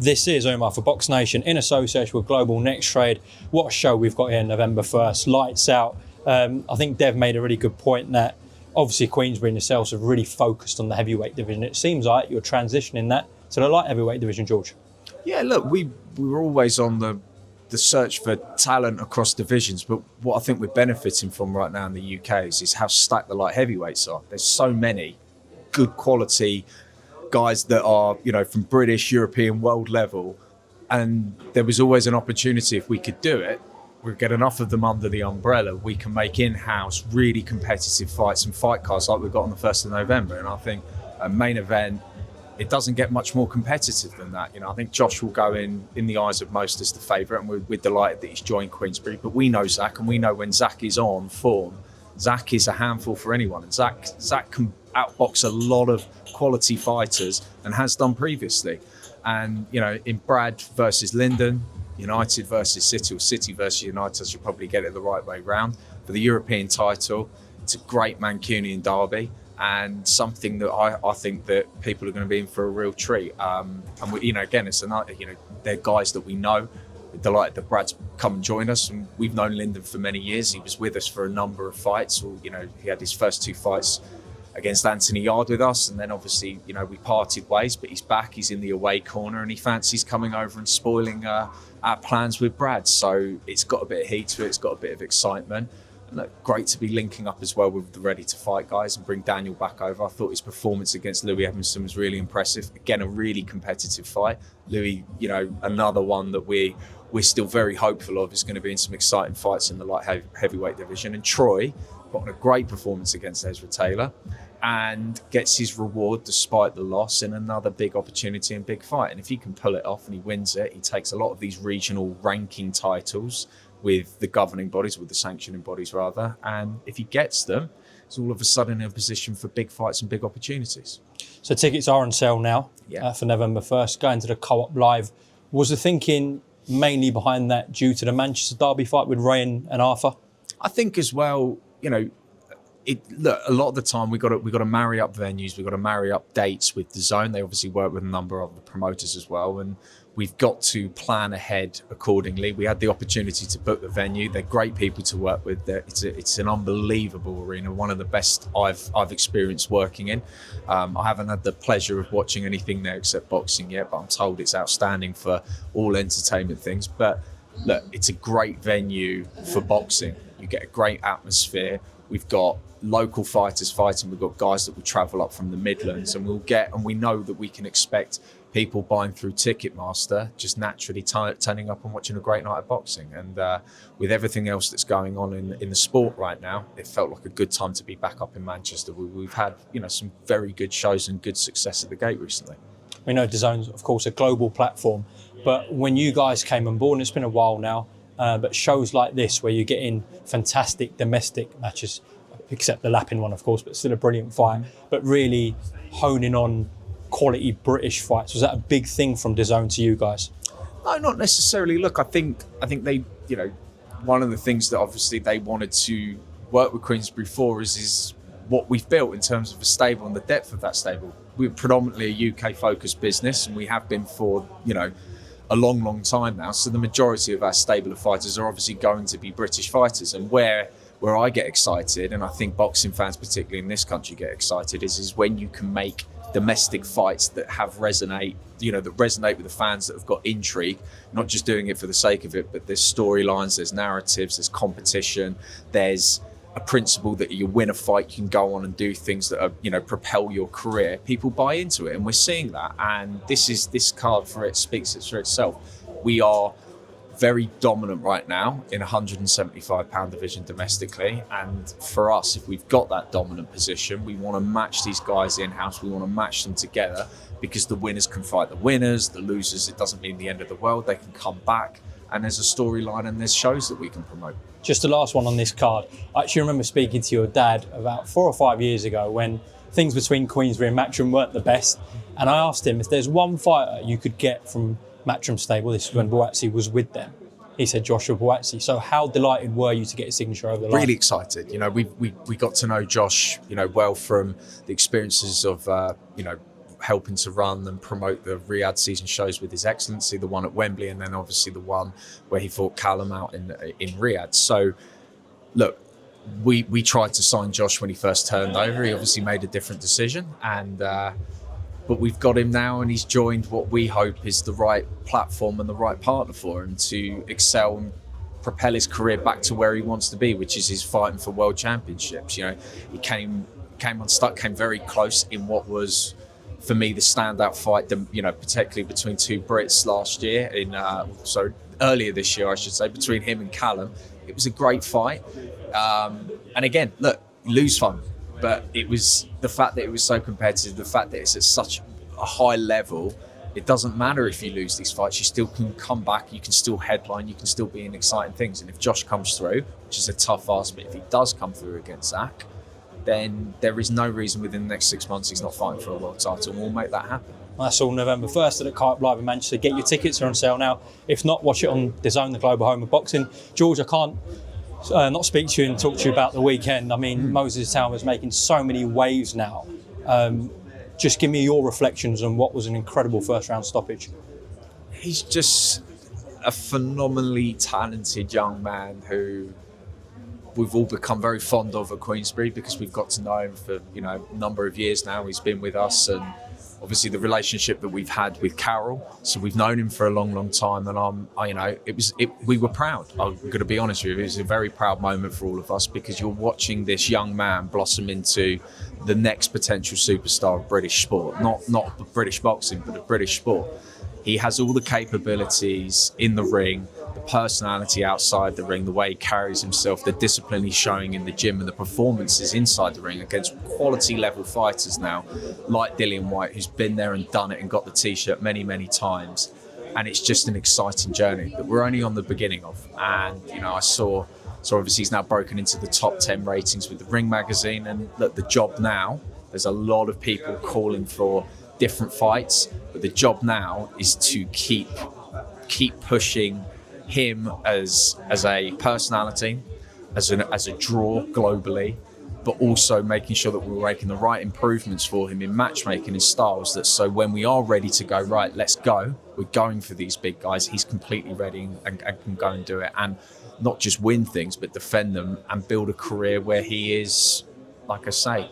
This is Umar for BoxNation in association with Global Next Trade. What a show we've got here November 1st. Lights out. I think Dev made a really good point that obviously Queensberry and yourselves have really focused on the heavyweight division. It seems like you're transitioning that to the light heavyweight division, George. Yeah, look, we were always on the search for talent across divisions, but what I think we're benefiting from right now in the UK is how stacked the light heavyweights are. There's so many good quality guys that are, from British, European, world level, and there was always an opportunity if we could do it. We get enough of them under the umbrella, we can make in-house really competitive fights and fight cards like we've got on the 1st of November. And I think a main event, it doesn't get much more competitive than that. I think Josh will go in the eyes of most as the favourite, and we're delighted that he's joined Queensberry. But we know Zach, and we know when Zach is on form, Zach is a handful for anyone. And Zach can outbox a lot of quality fighters and has done previously. And, in Brad versus Lyndon, United versus City, or City versus United, I should probably get it the right way round. For the European title, it's a great Mancunian derby and something that I think that people are going to be in for a real treat. And again, it's another, they're guys that we know. We're delighted that Brad's come and joined us, and we've known Lyndon for many years. He was with us for a number of fights. He had his first 2 fights against Anthony Yard with us, and then obviously, we parted ways, but he's back, he's in the away corner, and he fancies coming over and spoiling our plans with Brad. So it's got a bit of heat to it, it's got a bit of excitement. And look, great to be linking up as well with the Ready to Fight guys and bring Daniel back over. I thought his performance against Louis Evanson was really impressive. Again, a really competitive fight. Louis, another one that we're still very hopeful of, is going to be in some exciting fights in the light heavyweight division. And Troy put on a great performance against Ezra Taylor and gets his reward despite the loss in another big opportunity and big fight. And if he can pull it off and he wins it, he takes a lot of these regional ranking titles with the governing bodies, with the sanctioning bodies rather. And if he gets them, he's all of a sudden in a position for big fights and big opportunities. So tickets are on sale now for November 1st, going to the Co-op Live. Was the thinking mainly behind that due to the Manchester Derby fight with Ray and Arthur? I think as well, look, a lot of the time we got to marry up venues, we've got to marry up dates with DAZN. They obviously work with a number of the promoters as well, and we've got to plan ahead accordingly. We had the opportunity to book the venue. They're great people to work with. It's an unbelievable arena, one of the best I've experienced working in. I haven't had the pleasure of watching anything there except boxing yet, but I'm told it's outstanding for all entertainment things. But look, it's a great venue for boxing. You get a great atmosphere. We've got local fighters fighting. We've got guys that will travel up from the Midlands, and we know that we can expect people buying through Ticketmaster just naturally turning up and watching a great night of boxing. And with everything else that's going on in the sport right now, it felt like a good time to be back up in Manchester. We've had some very good shows and good success at the gate recently. We know DAZN's, of course, a global platform, but when you guys came on board, and it's been a while now, but shows like this where you're getting fantastic domestic matches, except the lapping one, of course, but still a brilliant fight, but really honing on quality British fights. Was that a big thing from DAZN to you guys? No, not necessarily. Look, I think they, one of the things that obviously they wanted to work with Queensberry for is what we've built in terms of a stable and the depth of that stable. We're predominantly a UK-focused business, and we have been for, a long, long time now. So the majority of our stable of fighters are obviously going to be British fighters. And where I get excited, and I think boxing fans, particularly in this country, get excited, is when you can make domestic fights that resonate with the fans, that have got intrigue, not just doing it for the sake of it, but there's storylines, there's narratives, there's competition, there's a principle that you win a fight, you can go on and do things that are, propel your career. People buy into it, and we're seeing that. And this card speaks for itself. We are very dominant right now in 175 pound division domestically, and for us, if we've got that dominant position, we want to match these guys in-house. We want to match them together, because the winners can fight the winners, the losers, it doesn't mean the end of the world. They can come back, and there's a storyline and there's shows that we can promote. Just the last one on this card. I actually remember speaking to your dad about 4 or 5 years ago when things between Queensberry and Matchroom weren't the best, and I asked him if there's one fighter you could get from Matchroom stable, this is when Buatsi was with them. He said Joshua Buatsi. So how delighted were you to get his signature over the line? Really excited. We got to know Josh, well, from the experiences of, helping to run and promote the Riyadh season shows with His Excellency, the one at Wembley, and then obviously the one where he fought Callum out in Riyadh. So, look, we tried to sign Josh when he first turned over. He obviously made a different decision, and but we've got him now, and he's joined what we hope is the right platform and the right partner for him to excel and propel his career back to where he wants to be, which is his fighting for world championships. You know, he came unstuck, came very close in what was, for me, the standout fight, you know, particularly between two Brits last year, earlier this year, I should say, between him and Callum. It was a great fight. And again, look, lose fun, but it was the fact that it was so competitive, the fact that it's at such a high level. It doesn't matter if you lose these fights, you still can come back, you can still headline, you can still be in exciting things. And if Josh comes through, which is a tough ask, but if he does come through against Zach, then there is no reason within the next 6 months he's not fighting for a world title, and we'll make that happen. Well, that's all November 1st at the Card Live in Manchester. Get your tickets, are on sale now. If not, watch it on DAZN, the global home of boxing. George, I can't not speak to you and talk to you about the weekend. I mean, Moses Itauma is making so many waves now. Just give me your reflections on what was an incredible first round stoppage. He's just a phenomenally talented young man who we've all become very fond of at Queensberry because we've got to know him for, you know, a number of years now. He's been with us, and obviously the relationship that we've had with Carol. So we've known him for a long, long time, and we were proud. I'm going to be honest with you. It was a very proud moment for all of us because you're watching this young man blossom into the next potential superstar of British sport, not British boxing, but of British sport. He has all the capabilities in the ring, the personality outside the ring, the way he carries himself, the discipline he's showing in the gym, and the performances inside the ring against quality level fighters now, like Dillian Whyte, who's been there and done it and got the T-shirt many, many times. And it's just an exciting journey that we're only on the beginning of. And, you know, so obviously he's now broken into the top 10 ratings with the Ring magazine. And look, the job now, there's a lot of people calling for different fights, but the job now is to keep pushing him as a personality, as a draw globally, but also making sure that we're making the right improvements for him in matchmaking and styles, that so when we are ready to go, right, let's go, we're going for these big guys, he's completely ready and can go and do it, and not just win things but defend them and build a career where he is, like I say,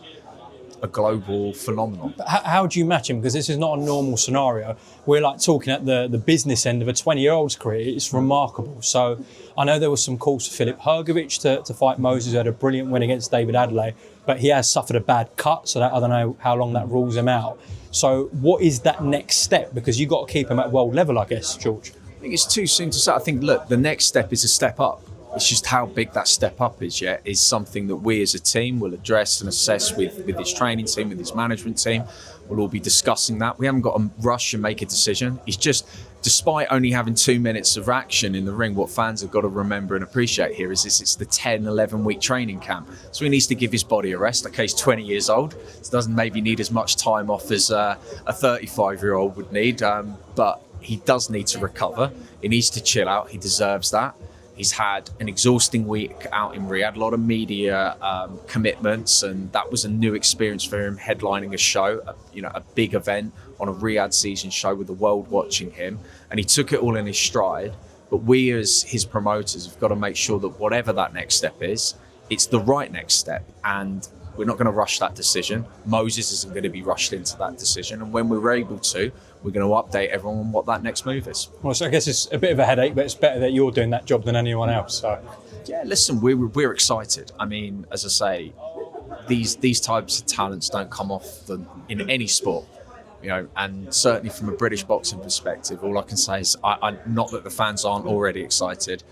a global phenomenon. How do you match him? Because this is not a normal scenario. We're like talking at the business end of a 20-year-old's career. It's remarkable. So I know there was some calls for Filip Hrgović to fight Moses, who had a brilliant win against David Adelaide, but he has suffered a bad cut, so that I don't know how long that rules him out. So what is that next step? Because you've got to keep him at world level, I guess, George. I think it's too soon to say. I think, look, the next step is a step up. It's just how big that step up is yet is something that we as a team will address and assess with his training team, with his management team. We'll all be discussing that. We haven't got to rush and make a decision. It's just, despite only having 2 minutes of action in the ring, what fans have got to remember and appreciate here is it's the 10, 11-week training camp. So he needs to give his body a rest. Okay, he's 20 years old. So doesn't maybe need as much time off as a 35-year-old would need, but he does need to recover. He needs to chill out. He deserves that. He's had an exhausting week out in Riyadh, a lot of media commitments, and that was a new experience for him, headlining a show, a big event on a Riyadh season show with the world watching him, and he took it all in his stride. But we as his promoters have got to make sure that whatever that next step is, it's the right next step, and we're not going to rush that decision. Moses isn't going to be rushed into that decision, and when we're able to, we're going to update everyone on what that next move is. Well, so I guess it's a bit of a headache, but it's better that you're doing that job than anyone else. So, yeah, listen, we're excited. I mean, as I say, these types of talents don't come off in any sport, you know, and certainly from a British boxing perspective, all I can say is, I not that the fans aren't already excited,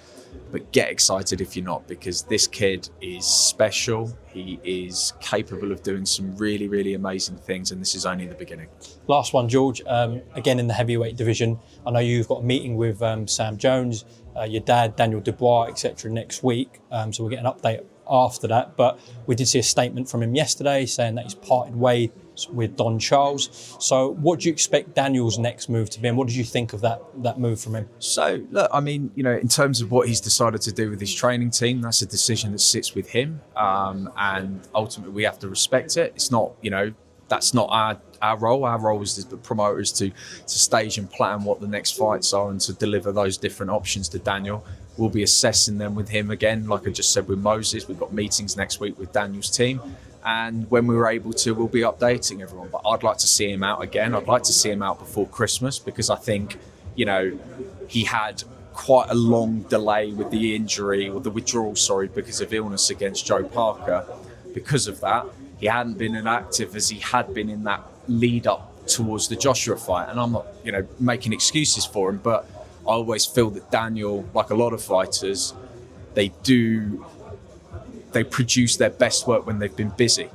but get excited if you're not, because this kid is special. He is capable of doing some really, really amazing things, and this is only the beginning. Last one, George. Again, in the heavyweight division, I know you've got a meeting with Sam Jones, your dad, Daniel Dubois, etc. next week. So we'll get an update after that. But we did see a statement from him yesterday saying that he's parted ways with Don Charles. So what do you expect Daniel's next move to be, and what did you think of that move from him? So, look, I mean, you know, in terms of what he's decided to do with his training team, that's a decision that sits with him, and ultimately we have to respect it. It's not, you know, that's not our role. Our role as the promoters to stage and plan what the next fights are and to deliver those different options to Daniel. We'll be assessing them with him again, like I just said with Moses. We've got meetings next week with Daniel's team. And when we're able to, we'll be updating everyone. But I'd like to see him out again. I'd like to see him out before Christmas because I think, you know, he had quite a long delay with the injury or the withdrawal, because of illness against Joe Parker. Because of that, he hadn't been as active as he had been in that lead up towards the Joshua fight. And I'm not, you know, making excuses for him, but I always feel that Daniel, like a lot of fighters, they produce their best work when they've been busy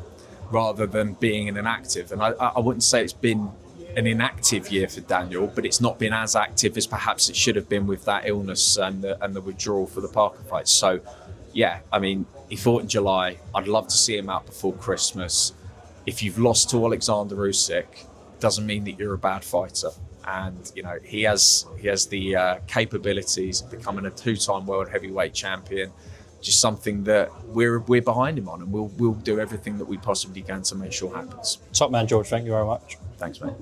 rather than being in an active. And I wouldn't say it's been an inactive year for Daniel, but it's not been as active as perhaps it should have been with that illness and the withdrawal for the Parker fight. So, yeah, I mean, he fought in July. I'd love to see him out before Christmas. If you've lost to Alexander Usyk, doesn't mean that you're a bad fighter. And, you know, he has the capabilities of becoming a 2-time world heavyweight champion. Just something that we're behind him on, and we'll do everything that we possibly can to make sure happens. Top man, George. Thank you very much. Thanks, mate.